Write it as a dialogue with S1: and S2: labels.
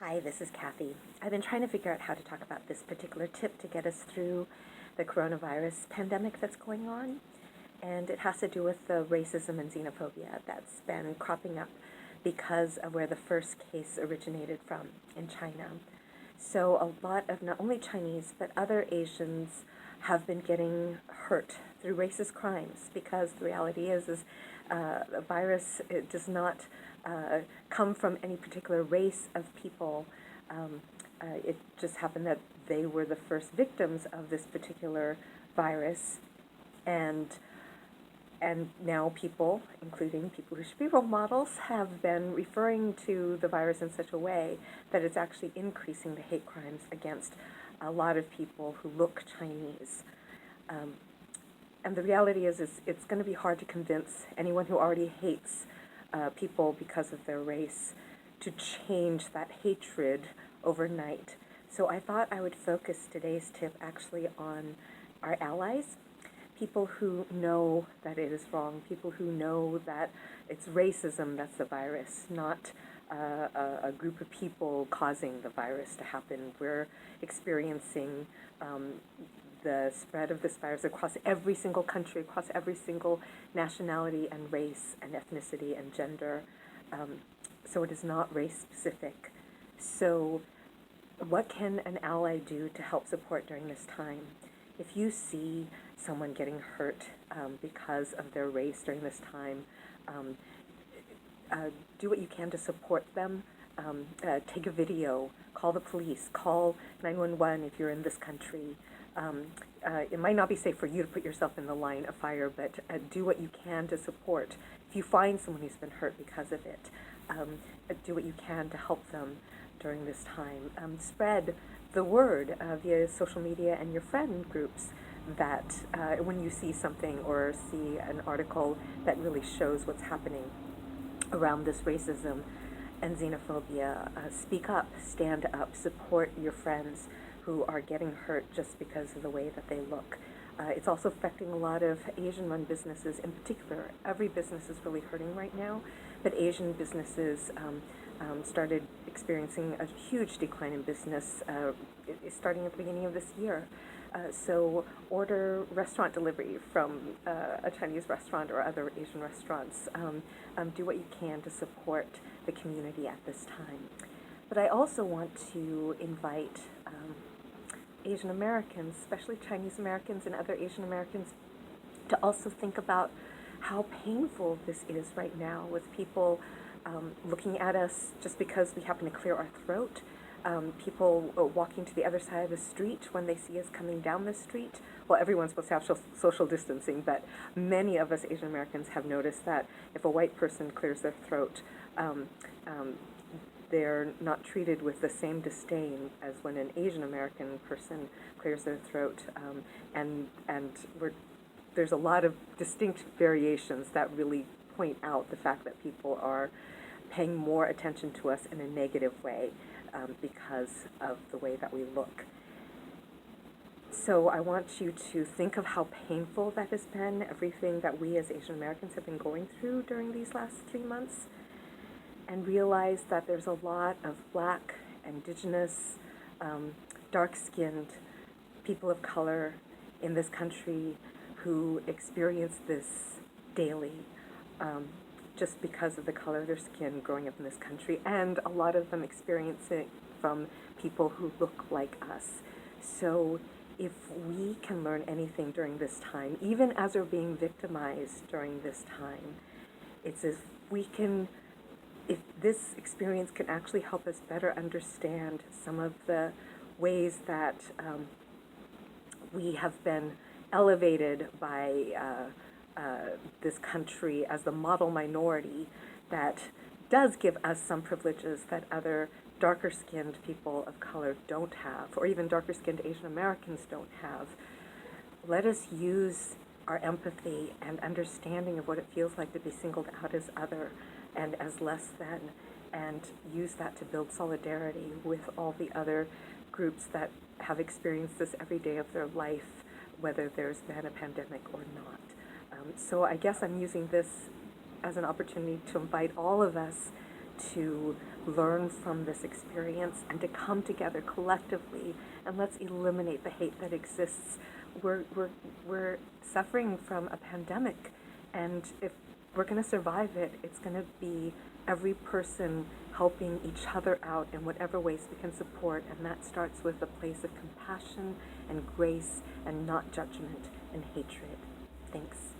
S1: Hi, this is Kathy. I've been trying to figure out how to talk about this particular tip to get us through the coronavirus pandemic that's going on. And it has to do with the racism and xenophobia that's been cropping up because of where the first case originated from in China. So a lot of not only Chinese, but other Asians have been getting hurt through racist crimes because the reality is the virus, it does not come from any particular race of people. It just happened that they were the first victims of this particular virus, and now people, including people who should be role models, have been referring to the virus in such a way that it's actually increasing the hate crimes against a lot of people who look Chinese. And the reality is it's going to be hard to convince anyone who already hates people because of their race to change that hatred overnight. So I thought I would focus today's tip actually on our allies, people who know that it is wrong, people who know that it's racism that's the virus, not a group of people causing the virus to happen. We're experiencing the spread of this virus across every single country, across every single nationality and race and ethnicity and gender. So it is not race specific. So what can an ally do to help support during this time? If you see someone getting hurt because of their race during this time, do what you can to support them. Take a video, call the police, call 911 if you're in this country. It might not be safe for you to put yourself in the line of fire, but do what you can to support. If you find someone who's been hurt because of it, do what you can to help them during this time. Spread the word via social media and your friend groups that when you see something or see an article that really shows what's happening around this racism and xenophobia, speak up, stand up, support your friends who are getting hurt just because of the way that they look. It's also affecting a lot of Asian-run businesses in particular. Every business is really hurting right now, but Asian businesses started experiencing a huge decline in business starting at the beginning of this year. So order restaurant delivery from a Chinese restaurant or other Asian restaurants. Do what you can to support the community at this time. But I also want to invite Asian Americans, especially Chinese Americans and other Asian Americans, to also think about how painful this is right now with people looking at us just because we happen to clear our throat. People walking to the other side of the street when they see us coming down the street. Well, everyone's supposed to have social distancing, but many of us Asian Americans have noticed that if a white person clears their throat, they're not treated with the same disdain as when an Asian American person clears their throat. And there's a lot of distinct variations that really point out the fact that people are paying more attention to us in a negative way because of the way that we look. So I want you to think of how painful that has been, everything that we as Asian Americans have been going through during these last 3 months, and realize that there's a lot of Black, Indigenous, dark-skinned people of color in this country who experience this daily just because of the color of their skin growing up in this country, and a lot of them experience it from people who look like us. So if we can learn anything during this time, even as we're being victimized during this time, it's if this experience can actually help us better understand some of the ways that we have been elevated by this country as the model minority that does give us some privileges that other darker-skinned people of color don't have, or even darker-skinned Asian Americans don't have. Let us use our empathy and understanding of what it feels like to be singled out as other and as less than, and use that to build solidarity with all the other groups that have experienced this every day of their life, whether there's been a pandemic or not. So I guess I'm using this as an opportunity to invite all of us to learn from this experience and to come together collectively, and let's eliminate the hate that exists. We're suffering from a pandemic, and if we're going to survive it, it's going to be every person helping each other out in whatever ways we can support, and that starts with a place of compassion and grace and not judgment and hatred. Thanks.